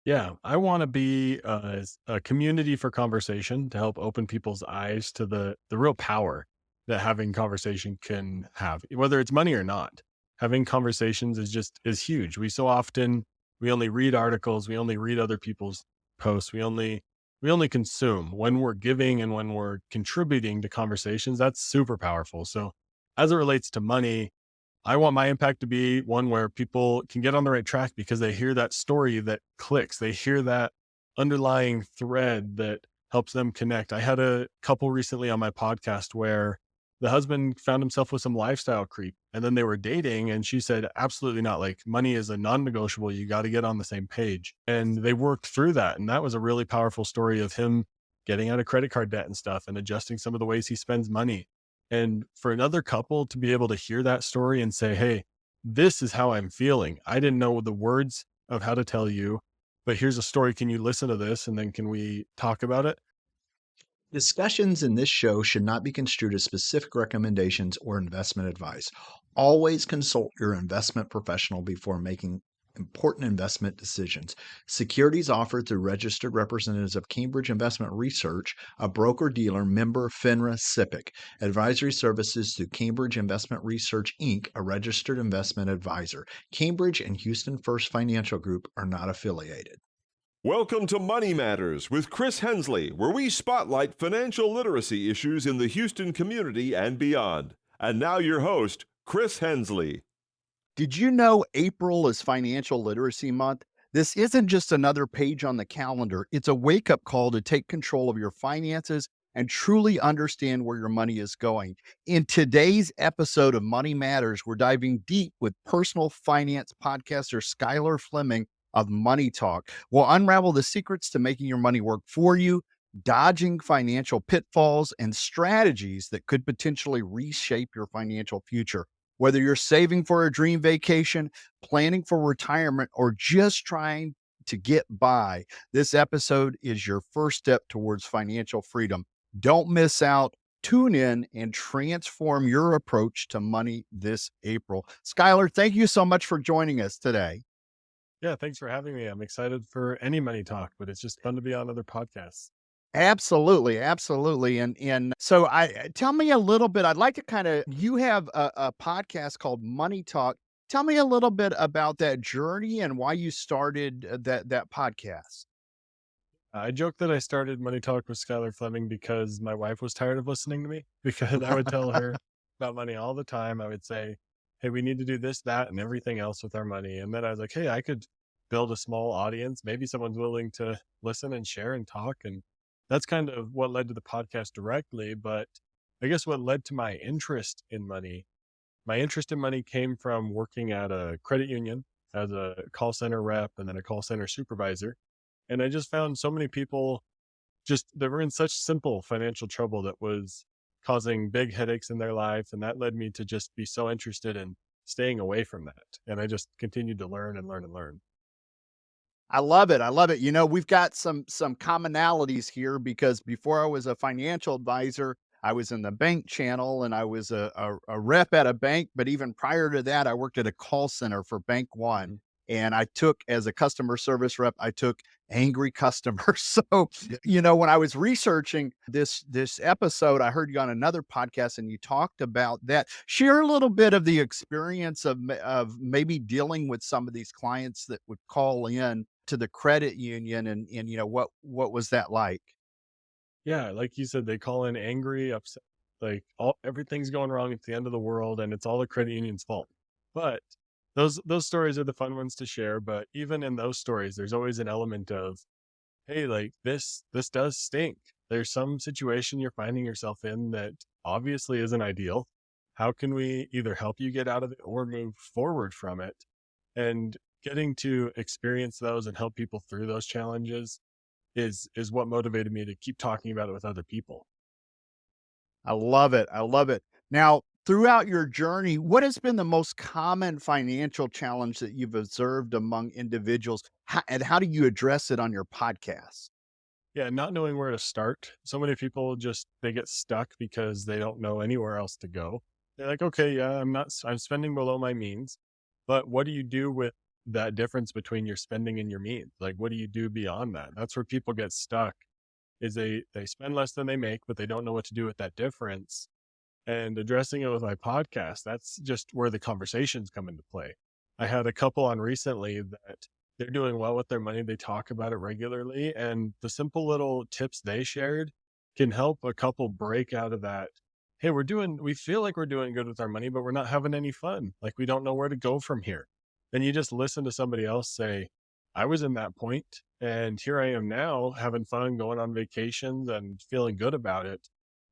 Yeah, I want to be a community for conversation to help open people's eyes to the real power that having conversation can have, whether it's money or not. Having conversations is huge. We only read articles, we only read other people's posts, we only consume. When we're giving and when we're contributing to conversations, that's super powerful. So as it relates to money, I want my impact to be one where people can get on the right track because they hear that story that clicks. They hear that underlying thread that helps them connect. I had a couple recently on my podcast where the husband found himself with some lifestyle creep and then they were dating and she said, absolutely not. Like money is a non negotiable. You got to get on the same page. And they worked through that. And that was a really powerful story of him getting out of credit card debt and stuff and adjusting some of the ways he spends money and for another couple to be able to hear that story and say, hey, this is how I'm feeling. I didn't know the words of how to tell you, but here's a story. Can you listen to this? And then can we talk about it? Discussions in this show should not be construed as specific recommendations or investment advice. Always consult your investment professional before making important investment decisions. Securities offered through registered representatives of Cambridge Investment Research, a broker dealer member FINRA SIPC. Advisory services through Cambridge Investment Research Inc., a registered investment advisor. Cambridge and Houston First Financial Group are not affiliated. Welcome to Money Matters with Chris Hensley, where we spotlight financial literacy issues in the Houston community and beyond. And now your host, Chris Hensley. Did you know April is Financial Literacy Month? This isn't just another page on the calendar. It's a wake up call to take control of your finances and truly understand where your money is going. In today's episode of Money Matters, we're diving deep with personal finance podcaster Skyler Fleming of Money Talk. We'll unravel the secrets to making your money work for you, dodging financial pitfalls, and strategies that could potentially reshape your financial future. Whether you're saving for a dream vacation, planning for retirement, or just trying to get by, this episode is your first step towards financial freedom. Don't miss out. Tune in and transform your approach to money this April. Skylar, thank you so much for joining us today. Yeah, thanks for having me. I'm excited for any money talk, but it's just fun to be on other podcasts. Absolutely, absolutely. And so I tell me a little bit. I'd like to kind of you have a podcast called Money Talk. Tell me a little bit about that journey and why you started that podcast. I joke that I started Money Talk with Skyler Fleming because my wife was tired of listening to me because I would tell her about money all the time. I would say, hey, we need to do this, that, and everything else with our money. And then I was like, hey, I could build a small audience. Maybe someone's willing to listen and share and talk. And that's kind of what led to the podcast directly. But I guess what led to my interest in money came from working at a credit union as a call center rep and then a call center supervisor. And I just found so many people just that were in such simple financial trouble that was causing big headaches in their life. And that led me to just be so interested in staying away from that. And I just continued to learn and learn and learn. I love it. I love it. You know, we've got some commonalities here because before I was a financial advisor, I was in the bank channel and I was a rep at a bank. But even prior to that, I worked at a call center for Bank One. And I took, as a customer service rep, I took angry customers. So, you know, when I was researching this episode, I heard you on another podcast and you talked about that. Share a little bit of the experience of maybe dealing with some of these clients that would call in to the credit union and you know, what was that like? Yeah, like you said, they call in angry, upset, like everything's going wrong. It's the end of the world, and it's all the credit union's fault. But those stories are the fun ones to share. But even in those stories, there's always an element of, hey, like this does stink. There's some situation you're finding yourself in that obviously isn't ideal. How can we either help you get out of it or move forward from it? And getting to experience those and help people through those challenges is what motivated me to keep talking about it with other people. I love it. I love it. Now, throughout your journey, what has been the most common financial challenge that you've observed among individuals, and how do you address it on your podcast? Yeah, not knowing where to start. So many people just they get stuck because they don't know anywhere else to go. They're like, okay, yeah, I'm spending below my means, but what do you do with that difference between your spending and your means. Like, what do you do beyond that? That's where people get stuck is they spend less than they make, but they don't know what to do with that difference. And addressing it with my podcast, that's just where the conversations come into play. I had a couple on recently that they're doing well with their money. They talk about it regularly, and the simple little tips they shared can help a couple break out of that. Hey, we feel like we're doing good with our money, but we're not having any fun. Like we don't know where to go from here. Then you just listen to somebody else say, I was in that point and here I am now having fun, going on vacations and feeling good about it.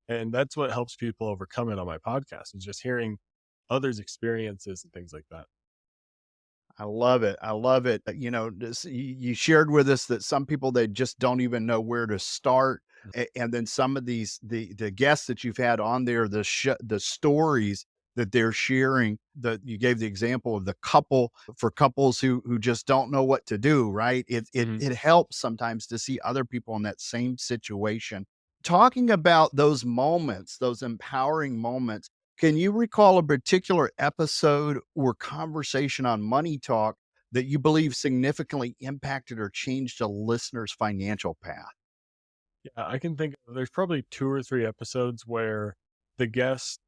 And that's what helps people overcome it on my podcast is just hearing others' experiences and things like that. I love it. I love it. You shared with us that some people, they just don't even know where to start. And then some of the guests that you've had on there, the stories that they're sharing, that you gave the example of the couple, for couples who just don't know what to do, right? Mhm. It helps sometimes to see other people in that same situation. Talking about those moments, those empowering moments, can you recall a particular episode or conversation on Money Talk that you believe significantly impacted or changed a listener's financial path? Yeah, I can think there's probably 2 or 3 episodes where the guests,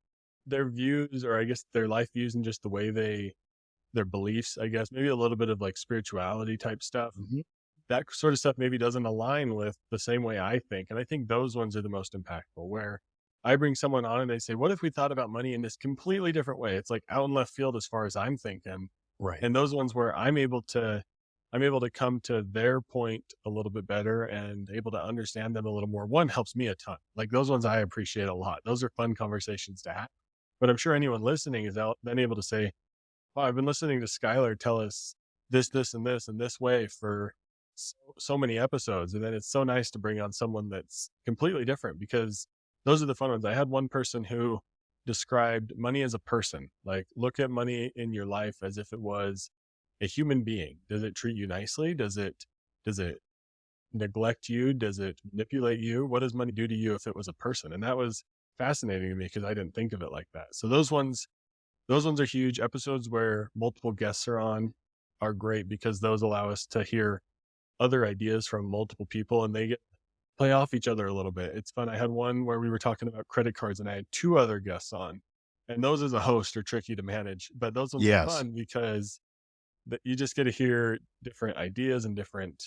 their views, or I guess their life views and just the way their beliefs, I guess, maybe a little bit of like spirituality type stuff. Mhm. That sort of stuff maybe doesn't align with the same way I think. And I think those ones are the most impactful where I bring someone on and they say, what if we thought about money in this completely different way? It's like out in left field as far as I'm thinking. Right. And those ones where I'm able to come to their point a little bit better and able to understand them a little more. One helps me a ton. Like those ones I appreciate a lot. Those are fun conversations to have. But I'm sure anyone listening is out then able to say, wow, I've been listening to Skyler tell us this, and this way for so many episodes. And then it's so nice to bring on someone that's completely different because those are the fun ones. I had one person who described money as a person. Like, look at money in your life as if it was a human being. Does it treat you nicely? Does it neglect you? Does it manipulate you? What does money do to you if it was a person? And that was fascinating to me because I didn't think of it like that. So those ones are huge. Episodes where multiple guests are on are great because those allow us to hear other ideas from multiple people and they get play off each other a little bit. It's fun. I had one where we were talking about credit cards and I had two other guests on. And those as a host are tricky to manage, but those ones are Yes. fun because you just get to hear different ideas and different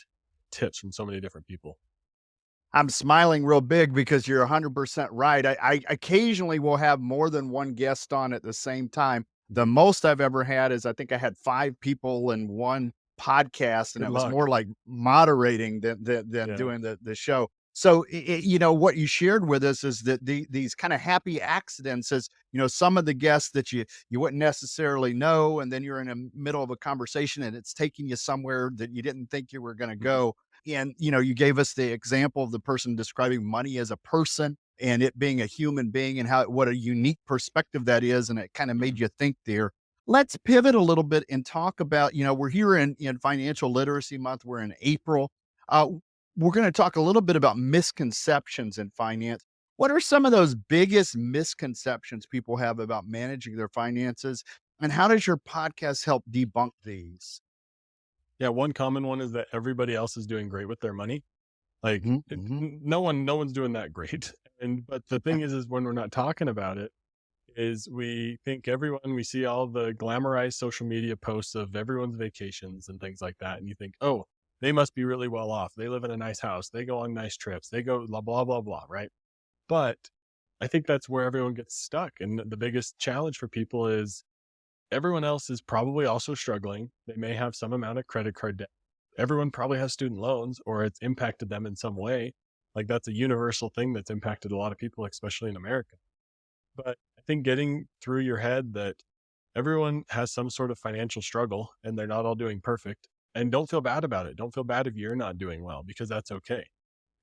tips from so many different people. I'm smiling real big because you're 100% right. I occasionally will have more than one guest on at the same time. The most I've ever had is I think I had 5 people in one podcast, and Good it was luck. more like moderating than Yeah. doing the show. So, what you shared with us is that these kind of happy accidents is, some of the guests that you wouldn't necessarily know, and then you're in the middle of a conversation and it's taking you somewhere that you didn't think you were going to Mhm. go. And, you gave us the example of the person describing money as a person and it being a human being and what a unique perspective that is. And it kind of made Mhm. you think there. Let's pivot a little bit and talk about, we're here in Financial Literacy Month. We're in April. Uh, we're going to talk a little bit about misconceptions in finance. What are some of those biggest misconceptions people have about managing their finances? And how does your podcast help debunk these? Yeah, one common one is that everybody else is doing great with their money. Like Mhm, mhm. no one's doing that great. And but the thing is when we're not talking about it, is we think we see all the glamorized social media posts of everyone's vacations and things like that. And you think, oh, they must be really well off. They live in a nice house. They go on nice trips. They go blah, blah, blah, blah. Right. But I think that's where everyone gets stuck. And the biggest challenge for people is everyone else is probably also struggling. They may have some amount of credit card debt. Everyone probably has student loans or it's impacted them in some way. Like that's a universal thing that's impacted a lot of people, especially in America. But I think getting through your head that everyone has some sort of financial struggle and they're not all doing perfect and don't feel bad about it. Don't feel bad if you're not doing well because that's okay.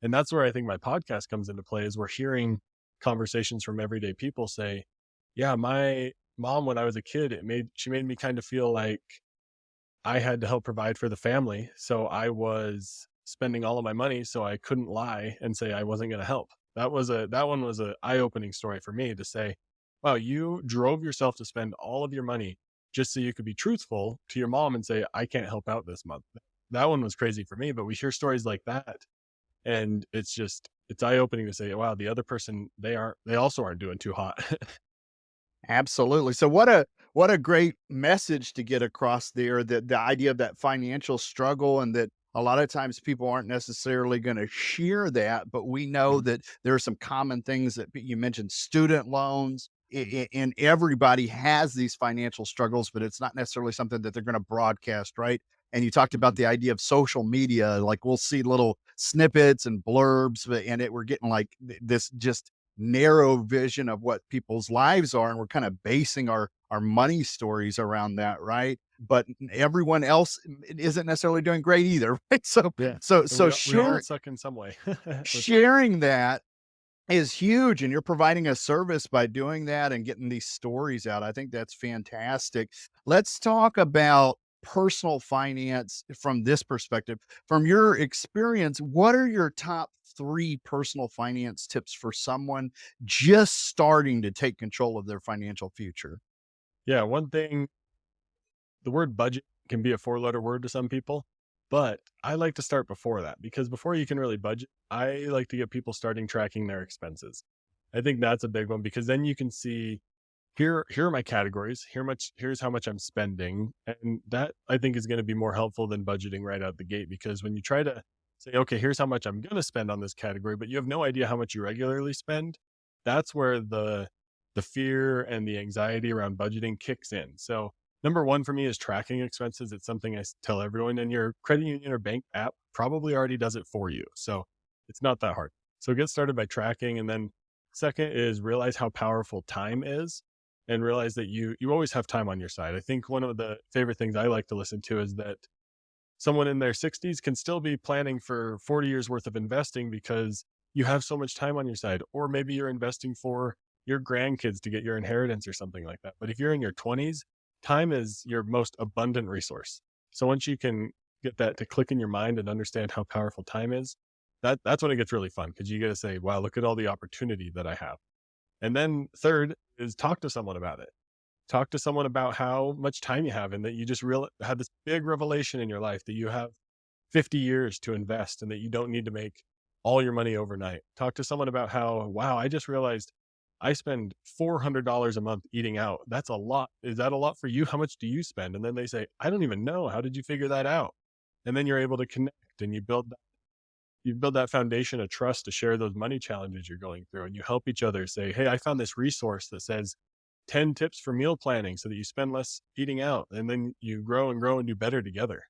And that's where I think my podcast comes into play is we're hearing conversations from everyday people say, yeah, my mom, when I was a kid, she made me kind of feel like I had to help provide for the family. So I was spending all of my money so I couldn't lie and say I wasn't going to help. That one was a eye-opening story for me to say, wow, you drove yourself to spend all of your money just so you could be truthful to your mom and say, I can't help out this month. That one was crazy for me, but we hear stories like that. And it's eye opening to say, wow, the other person, they also aren't doing too hot. Absolutely. So what a great message to get across there, that the idea of that financial struggle, and that a lot of times people aren't necessarily going to share that, but we know Mhm. that there are some common things that you mentioned, student loans, and everybody has these financial struggles, but it's not necessarily something that they're going to broadcast, right? And you talked about Mhm. the idea of social media, like we'll see little snippets and blurbs, and we're getting like this just narrow vision of what people's lives are, and we're kind of basing our money stories around that, right? But everyone else isn't necessarily doing great either, right? So Yeah. so And so we all share suck in some way. sharing that is huge, and you're providing a service by doing that and getting these stories out. I think that's fantastic. Let's talk about personal finance from this perspective. From your experience, what are your top 3 personal finance tips for someone just starting to take control of their financial future? Yeah. One thing, the word budget can be a 4-letter word to some people, but I like to start before that, because before you can really budget, I like to get people starting tracking their expenses. I think that's a big one, because then you can see, here are my categories, here's how much I'm spending. And that, I think, is going to be more helpful than budgeting right out the gate, because when you try to say, okay, here's how much I'm going to spend on this category, but you have no idea how much you regularly spend, that's where the fear and the anxiety around budgeting kicks in. So number one for me is tracking expenses. It's something tell everyone, and your credit union or bank app probably already does it for you. So it's not that hard. So get started by tracking. And then second is realize how powerful time is, and realize that you always have time on your side. I think one of the favorite things I like to listen to is that someone in their 60s can still be planning for 40 years worth of investing, because you have so much time on your side. Or maybe you're investing for your grandkids to get your inheritance or something like that. But if you're in your 20s, time is your most abundant resource. So once you can get that to click in your mind and understand how powerful time is, that's when it gets really fun, because you get to say, wow, look at all the opportunity that I have. And then third is talk to someone about it. Talk to someone about how much time you have, and that you just had this big revelation in your life that you have 50 years to invest, and that you don't need to make all your money overnight. Talk to someone about how, wow, I just realized I spend $400 a month eating out. That's a lot. Is that a lot for you? How much do you spend? And then they say, I don't even know. How did you figure that out? And then you're able to connect, and you build that foundation of trust to share those money challenges you're going through, and you help each other say, hey, I found this resource that says 10 tips for meal planning so that you spend less eating out, and then you grow and do better together.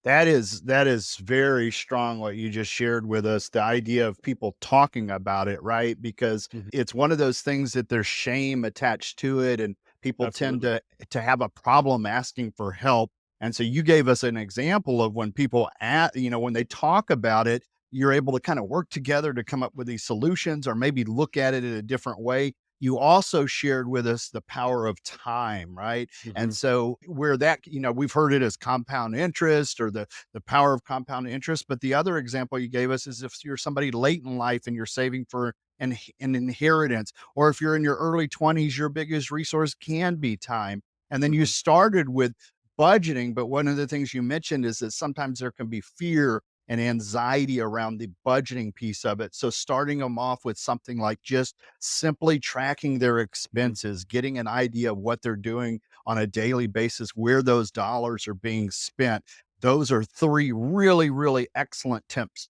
That is very strong what you just shared with us, the idea of people talking about it, right? Because Mhm. it's one of those things that there's shame attached to it, and people tend Absolutely. to have a problem asking for help. And so you gave us an example of when people when they talk about it, you're able to kind of work together to come up with these solutions, or maybe look at it in a different way. You also shared with us the power of time, right? And Mhm. so where that, we've heard it as compound interest, or the power of compound interest. But the other example you gave us is if you're somebody late in life and you're saving for an inheritance, or if you're in your early 20s, your biggest resource can be time. And then you Mhm. started with budgeting. But one of the things you mentioned is that sometimes there can be fear and anxiety around the budgeting piece of it. So starting them off with something like just simply tracking their Mhm. expenses, getting an idea of what they're doing on a daily basis, where those dollars are being spent. Those are 3 really, really excellent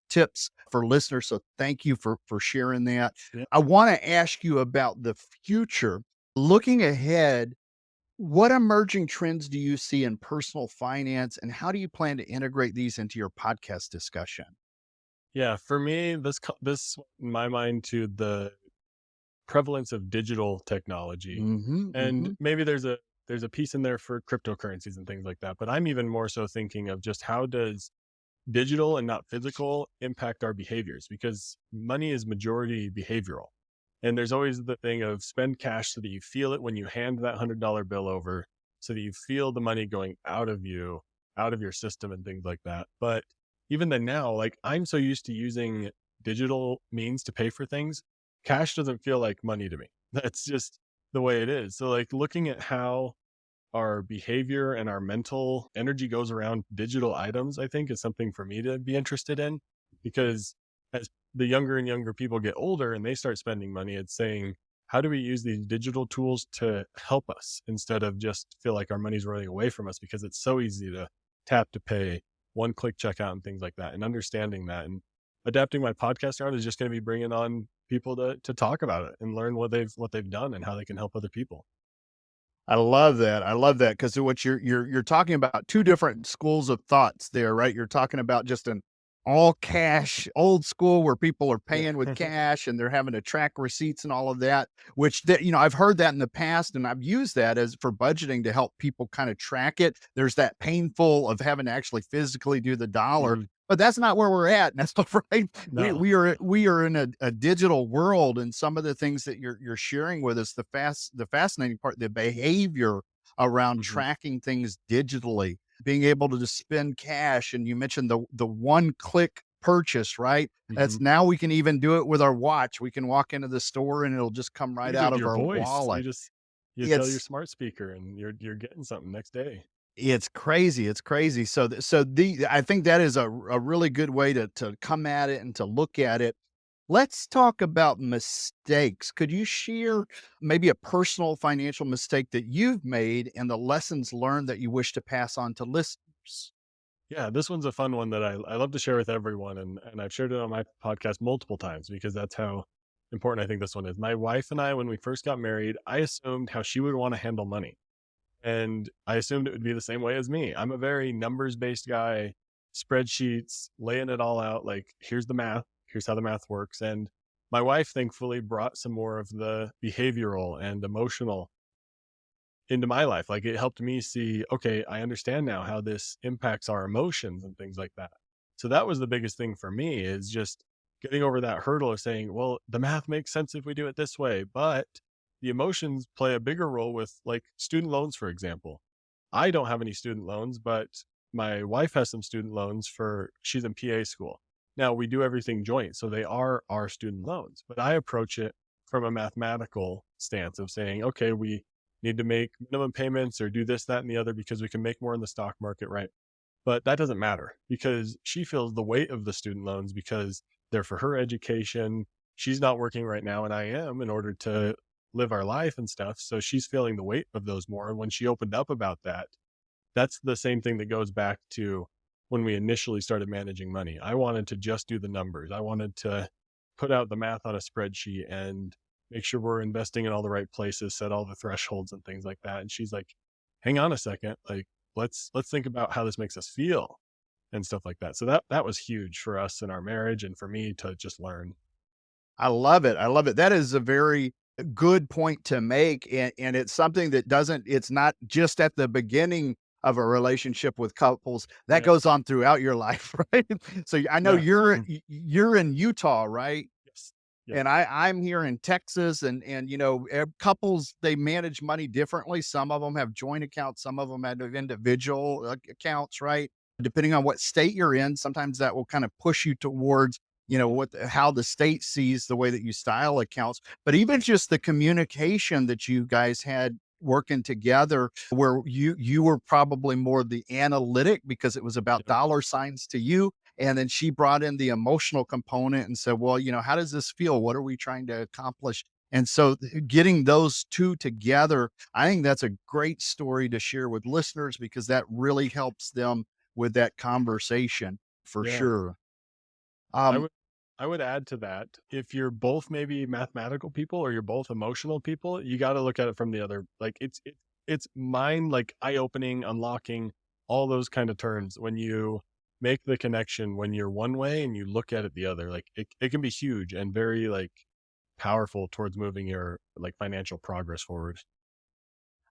tips for listeners. So thank you for sharing that. Yeah. I want to ask you about the future. Looking ahead, what emerging trends do you see in personal finance, and how do you plan to integrate these into your podcast discussion? Yeah, for me, this in my mind to the prevalence of digital technology. Mhm, And mhm. maybe there's a piece in there for cryptocurrencies and things like that, but I'm even more so thinking of just how does digital and not physical impact our behaviors, because money is majority behavioral. And there's always the thing of spend cash so that you feel it when you hand that $100 bill over, so that you feel the money going out of you, out of your system and things like that. But even then now, like I'm so used to using digital means to pay for things, cash doesn't feel like money to me. That's just the way it is. So like looking at how our behavior and our mental energy goes around digital items, I think is something for me to be interested in, because as the younger and younger people get older and they start spending money, it's saying, how do we use these digital tools to help us instead of just feel like our money's running away from us, because it's so easy to tap to pay, one click checkout and things like that. And understanding that and adapting my podcast around is just going to be bringing on people to talk about it and learn what they've done and how they can help other people. I love that. I love that because what you're talking about two different schools of thoughts there, right? You're talking about just an all cash old school where people are Yeah. paying with cash and they're having to track receipts and all of that, which that, I've heard that in the past and I've used that as for budgeting to help people kind of track it. There's that painful of having to actually physically do the dollar. Mhm. But that's not where we're at. That's not right. We No. we are we are in a digital world, and some of the things that you're sharing with us, the fascinating part, the behavior around Mhm. tracking things digitally, being able to just spend cash, and you mentioned the one click purchase, right? That's Mhm. now we can even do it with our watch. We can walk into the store and it'll just come You right can do it out with of your our voice. wallet. You tell your It's smart speaker and you're getting something next day. It's crazy, it's crazy. So I think that is a really good way to come at it and to look at it. Let's talk about mistakes. Could you share maybe a personal financial mistake that you've made and the lessons learned that you wish to pass on to listeners? Yeah, this one's a fun one that I love to share with everyone, and I've shared it on my podcast multiple times because that's how important I think this one is. My wife and I, when we first got married, I assumed how she would want to handle money. And I assumed it would be the same way as me. I'm a very numbers-based guy, spreadsheets, laying it all out, like, here's the math, here's how the math works. And my wife thankfully brought some more of the behavioral and emotional into my life. Like, it helped me see, okay, I understand now how this impacts our emotions and things like that. So that was the biggest thing for me, is just getting over that hurdle of saying, well, the math makes sense if we do it this way, but the emotions play a bigger role with, like, student loans, for example. I don't have any student loans, but my wife has some student loans for she's in PA school. Now we do everything joint, so they are our student loans, but I approach it from a mathematical stance of saying, okay, we need to make minimum payments or do this, that, and the other because we can make more in the stock market, right? But that doesn't matter because she feels the weight of the student loans because they're for her education. She's not working right now, and I am, in order to live our life and stuff. So she's feeling the weight of those more. And when she opened up about that, that's the same thing that goes back to when we initially started managing money. I wanted to just do the numbers. I wanted to put out the math on a spreadsheet and make sure we're investing in all the right places, set all the thresholds and things like that. And she's like, hang on a second, like let's think about how this makes us feel and stuff like that. So that was huge for us in our marriage and for me to just learn. I love it. I love it. That is a very good point to make. And it's something that it's not just at the beginning of a relationship with couples that Yeah. goes on throughout your life, right? So I know Yeah. Mm. you're in Utah, right? Yes. Yep. And I'm here in Texas, and couples, they manage money differently. Some of them have joint accounts, some of them have individual accounts, right? Depending on what state you're in, sometimes that will kind of push you towards how the state sees the way that you style accounts. But even just the communication that you guys had working together, where you were probably more the analytic because it was about Yep. dollar signs to you, and then she brought in the emotional component and said, well, how does this feel? What are we trying to accomplish? And so getting those two together, I think that's a great story to share with listeners because that really helps them with that conversation for Yeah. sure. I Um, would I would add to that, if you're both maybe mathematical people or you're both emotional people, you got to look at it from the other. Like it's mind, like eye opening, unlocking, all those kind of terms when you make the connection when you're one way and you look at it the other. Like it can be huge and very like powerful towards moving your like financial progress forward.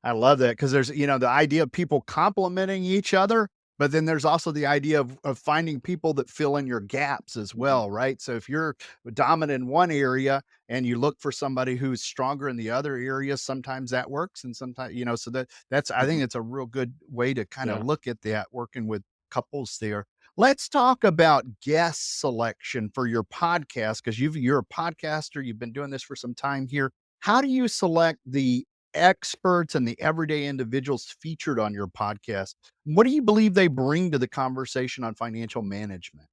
I love that because there's, the idea of people complementing each other, but then there's also the idea of finding people that fill in your gaps as Mhm. well, right? So if you're dominant in one area and you look for somebody who's stronger in the other area, sometimes that works, and sometimes, so that's I think Mhm. it's a real good way to kind of Yeah. look at that working with couples there. Let's talk about guest selection for your podcast because you're a podcaster. You've been doing this for some time here. How do you select the experts and the everyday individuals featured on your podcast, what do you believe they bring to the conversation on financial management?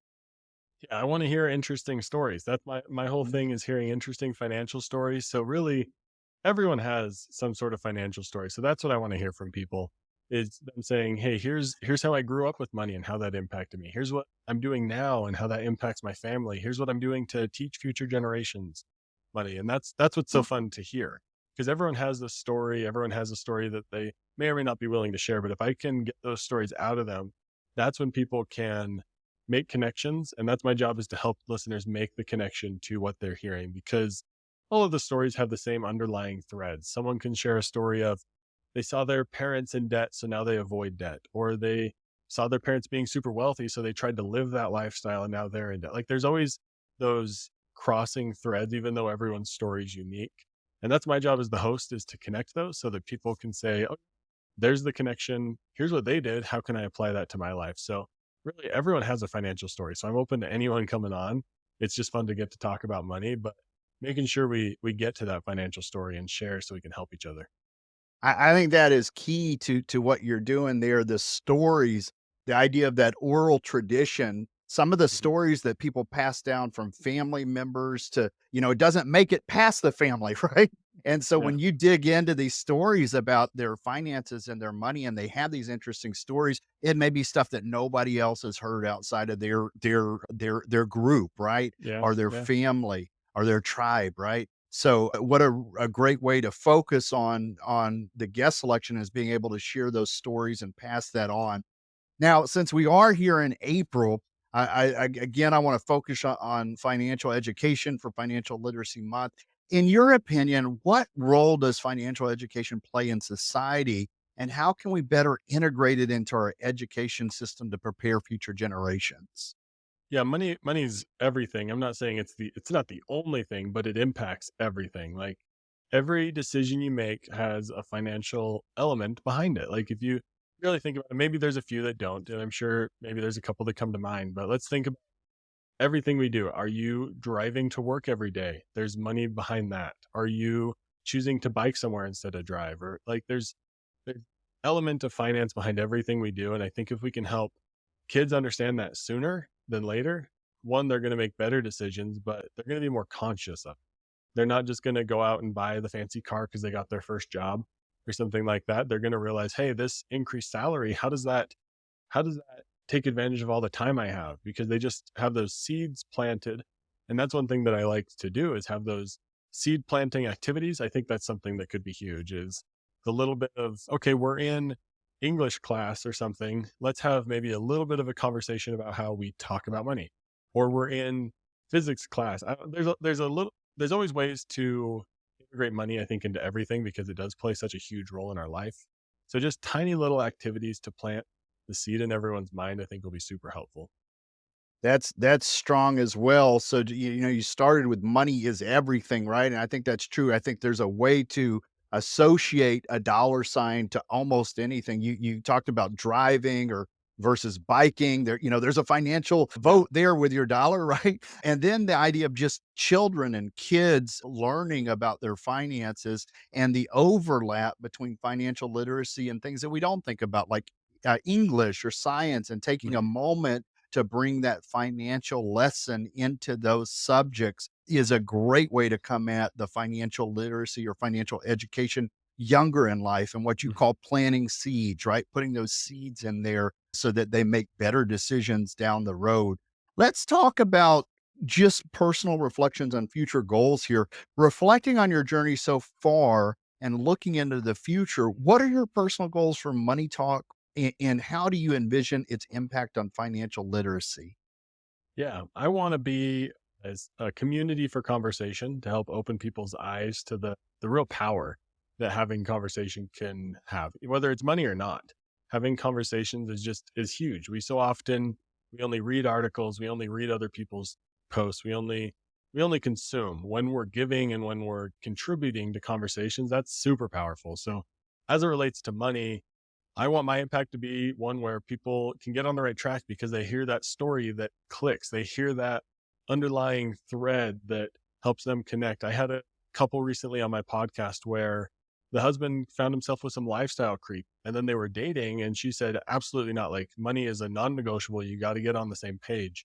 Yeah, I want to hear interesting stories. That's my whole thing is hearing interesting financial stories. So really, everyone has some sort of financial story. So that's what I want to hear from people is them saying, "Hey, here's how I grew up with money and how that impacted me. Here's what I'm doing now and how that impacts my family. Here's what I'm doing to teach future generations money." And that's what's so fun to hear because everyone has this story. Everyone has a story that they may or may not be willing to share. But if I can get those stories out of them, that's when people can make connections. And that's my job is to help listeners make the connection to what they're hearing because all of the stories have the same underlying threads. Someone can share a story of they saw their parents in debt, so now they avoid debt, or they saw their parents being super wealthy, so they tried to live that lifestyle and now they're in debt. Like there's always those crossing threads, even though everyone's story is unique. And that's my job as the host is to connect those so that people can say, oh, there's the connection. Here's what they did. How can I apply that to my life? So really everyone has a financial story. So I'm open to anyone coming on. It's just fun to get to talk about money, but making sure we get to that financial story and share so we can help each other. I think that is key to what you're doing there. The stories, the idea of that oral tradition, some of the Mhm. stories that people pass down from family members to, it doesn't make it past the family, right? And so Yeah. when you dig into these stories about their finances and their money, and they have these interesting stories, it may be stuff that nobody else has heard outside of their group, right? Yeah. Or their Yeah. family or their tribe, right? So what a great way to focus on the guest selection is being able to share those stories and pass that on. Now, since we are here in April, again I want to focus on financial education for Financial Literacy Month. In your opinion, what role does financial education play in society, and how can we better integrate it into our education system to prepare future generations? Yeah, money's everything. I'm not saying it's not the only thing, but it impacts everything. Like every decision you make has a financial element behind it. Like if you really think about it, maybe there's a few that don't, and I'm sure maybe there's a couple that come to mind, but let's think about everything we do. Are you driving to work every day? There's money behind that. Are you choosing to bike somewhere instead of drive? Or like there's element of finance behind everything we do. And I think if we can help kids understand that sooner than later, one, they're going to make better decisions, but they're going to be more conscious of it. They're not just going to go out and buy the fancy car because they got their first job or something like that. They're going to realize, hey, this increased salary, how does that take advantage of all the time I have? Because they just have those seeds planted. And that's one thing that I like to do is have those seed planting activities. I think that's something that could be huge is the little bit of, okay, we're in English class or something. Let's have maybe a little bit of a conversation about how we talk about money. Or we're in physics class. There's always ways to integrate money, I think, into everything because it does play such a huge role in our life. So just tiny little activities to plant the seed in everyone's mind, I think will be super helpful. That's strong as well. So you started with money is everything, right? And I think that's true. I think there's a way to associate a dollar sign to almost anything. You talked about driving or versus biking. There's a financial Yeah. vote there with your dollar, right? And then the idea of just children and kids learning about their finances and the overlap between financial literacy and things that we don't think about, like English or science, and taking a Mhm. moment to bring that financial lesson into those subjects is a great way to come at the financial literacy or financial education younger in life, and what you Mhm. call planting seeds, right? Putting those seeds in there so that they make better decisions down the road. Let's talk about just personal reflections on future goals here. Reflecting on your journey so far and looking into the future, what are your personal goals for Money Talk, and how do you envision its impact on financial literacy? Yeah, I want to be as a community for conversation to help open people's eyes to the real power that having conversation can have, whether it's money or not. Having conversations is huge. We only read articles, we only read other people's posts, we only consume. When we're giving and when we're contributing to conversations, that's super powerful. So as it relates to money, I want my impact to be one where people can get on the right track because they hear that story that clicks. They hear that underlying thread that helps them connect. I had a couple recently on my podcast where the husband found himself with some lifestyle creep, and then they were dating, and she said, absolutely not. Like, money is a non-negotiable. You got to get on the same page.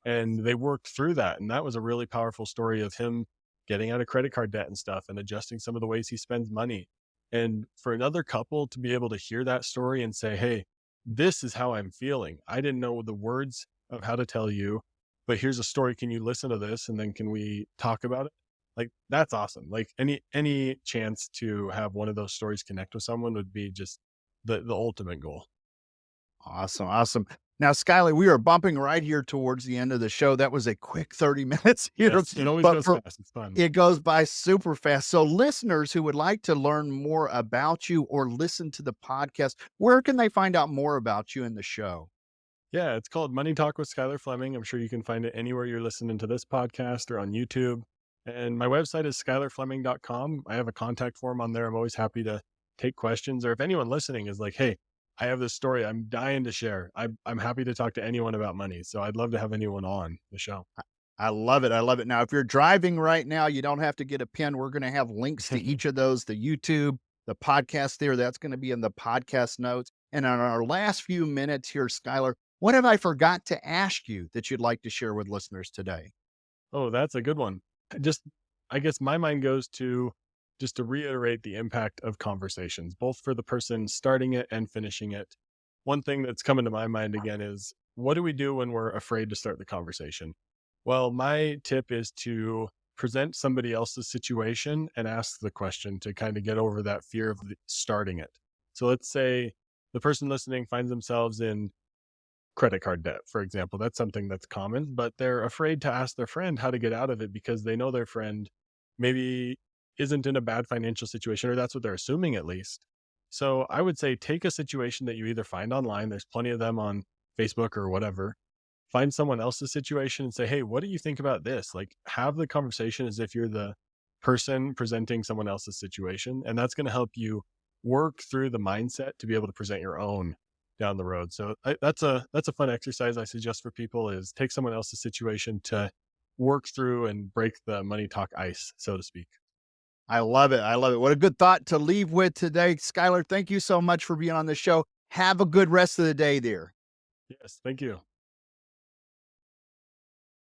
And they worked through that. And that was a really powerful story of him getting out of credit card debt and stuff and adjusting some of the ways he spends money. And for another couple to be able to hear that story and say, hey, this is how I'm feeling. I didn't know the words of how to tell you, but here's a story. Can you listen to this? And then can we talk about it? Like, that's awesome. Like, any chance to have one of those stories connect with someone would be just the ultimate goal. Awesome. Awesome. Now, Skyler, we are bumping right here towards the end of the show. That was a quick 30 minutes here, Yes, it always but goes for, fast. It's fun. it goes by super fast. So listeners who would like to learn more about you or listen to the podcast, where can they find out more about you and the show? Yeah, it's called Money Talk with Skyler Fleming. I'm sure you can find it anywhere you're listening to this podcast or on YouTube. And my website is skylerfleming.com. I have a contact form on there. I'm always happy to take questions. Or if anyone listening is like, hey, I have this story I'm dying to share, I'm happy to talk to anyone about money. So I'd love to have anyone on the show. I love it. I love it. Now, if you're driving right now, you don't have to get a pen. We're going to have links to each of those, the YouTube, the podcast there. That's going to be in the podcast notes. And on our last few minutes here, Skyler, what have I forgot to ask you that you'd like to share with listeners today? Oh, that's a good one. Just, I guess my mind goes to just to reiterate the impact of conversations, both for the person starting it and finishing it. One thing that's coming to my mind again is, what do we do when we're afraid to start the conversation? Well, my tip is to present somebody else's situation and ask the question to kind of get over that fear of starting it. So let's say the person listening finds themselves in credit card debt, for example. That's something that's common, but they're afraid to ask their friend how to get out of it because they know their friend maybe isn't in a bad financial situation, or that's what they're assuming at least. So I would say take a situation that you either find online, there's plenty of them on Facebook or whatever, find someone else's situation and say, hey, what do you think about this? Like, have the conversation as if you're the person presenting someone else's situation. And that's going to help you work through the mindset to be able to present your own down the road. So that's a fun exercise I suggest for people, is take someone else's situation to work through and break the money talk ice, so to speak. I love it. I love it. What a good thought to leave with today. Skyler, thank you so much for being on the show. Have a good rest of the day there. Yes, thank you.